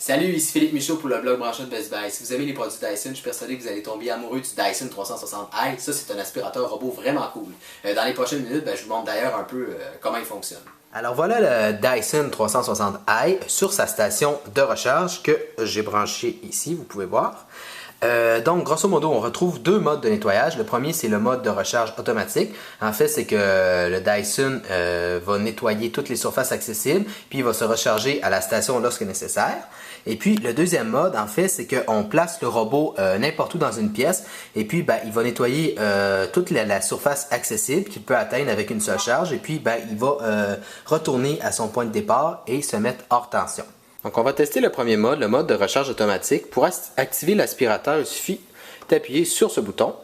Salut, ici Philippe Michaud pour le blog Branché de Best Buy. Si vous aimez les produits Dyson, je suis persuadé que vous allez tomber amoureux du Dyson 360i. Ça, c'est un aspirateur robot vraiment cool. Dans les prochaines minutes, je vous montre d'ailleurs un peu comment il fonctionne. Alors voilà le Dyson 360i sur sa station de recharge que j'ai branché ici, vous pouvez voir. Donc, grosso modo, on retrouve deux modes de nettoyage. Le premier, c'est le mode de recharge automatique. En fait, c'est que le Dyson va nettoyer toutes les surfaces accessibles, puis il va se recharger à la station lorsque nécessaire. Et puis, le deuxième mode, en fait, c'est qu'on place le robot n'importe où dans une pièce, et puis il va nettoyer toute la surface accessible qu'il peut atteindre avec une seule charge, et puis il va retourner à son point de départ et se mettre hors tension. Donc on va tester le premier mode, le mode de recharge automatique. Pour activer l'aspirateur, il suffit d'appuyer sur ce bouton.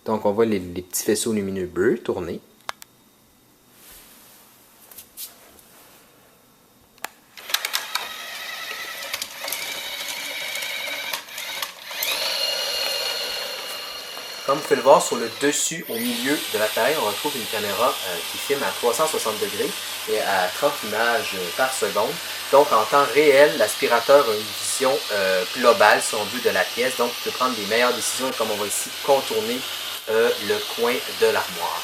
Donc on voit les petits faisceaux lumineux bleus tourner. Comme vous pouvez le voir sur le dessus, au milieu de l'appareil, on retrouve une caméra qui filme à 360 degrés et à 30 images par seconde. Donc en temps réel, l'aspirateur a une vision globale, si on veut, de la pièce. Donc il peut prendre les meilleures décisions, comme on va ici contourner le coin de l'armoire.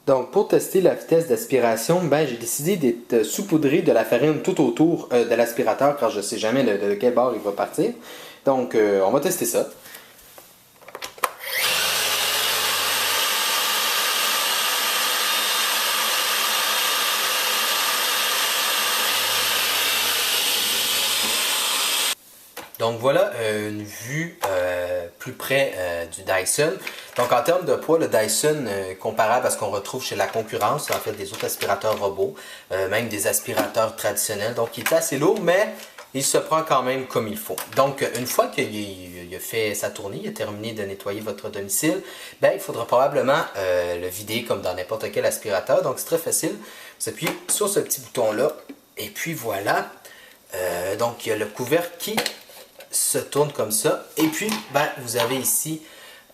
Donc pour tester la vitesse d'aspiration, j'ai décidé de saupoudrer de la farine tout autour de l'aspirateur car je ne sais jamais de quel bord il va partir. Donc on va tester ça. Donc voilà une vue plus près du Dyson. Donc en termes de poids, le Dyson comparable à ce qu'on retrouve chez la concurrence, en fait des autres aspirateurs robots, même des aspirateurs traditionnels. Donc il est assez lourd, mais il se prend quand même comme il faut. Donc une fois qu'il a fait sa tournée, il a terminé de nettoyer votre domicile, il faudra probablement le vider comme dans n'importe quel aspirateur. Donc c'est très facile. Vous appuyez sur ce petit bouton-là et puis voilà. Donc il y a le couvercle qui se tourne comme ça et puis vous avez ici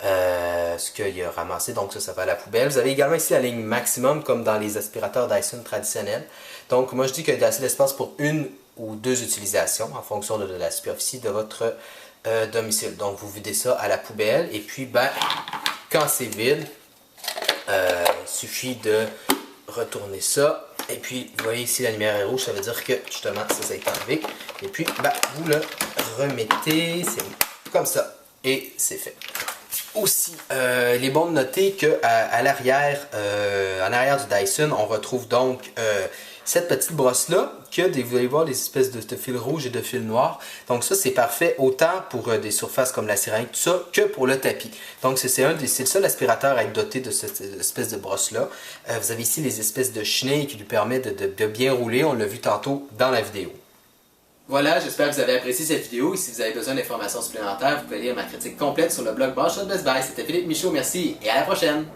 ce qu'il a ramassé, donc ça va à la poubelle. Vous avez également ici la ligne maximum comme dans les aspirateurs Dyson traditionnels. Donc moi je dis qu'il y a assez d'espace pour une ou deux utilisations en fonction de la superficie de votre domicile. Donc vous videz ça à la poubelle et puis quand c'est vide, il suffit de retourner ça. Et puis, vous voyez ici la lumière est rouge, ça veut dire que justement ça a été enlevé. Et puis, vous le remettez, c'est comme ça. Et c'est fait. Aussi, il est bon de noter qu'à l'arrière, en arrière du Dyson, on retrouve donc cette petite brosse-là, vous allez voir des espèces de fils rouges et de fils noirs. Donc ça, c'est parfait autant pour des surfaces comme la céramique, tout ça, que pour le tapis. Donc c'est le seul aspirateur à être doté de cette espèce de brosse-là. Vous avez ici les espèces de chenilles qui lui permettent de bien rouler. On l'a vu tantôt dans la vidéo. Voilà, j'espère que vous avez apprécié cette vidéo. Et si vous avez besoin d'informations supplémentaires, vous pouvez lire ma critique complète sur le blog Branché de Best Buy. C'était Philippe Michaud, merci et à la prochaine!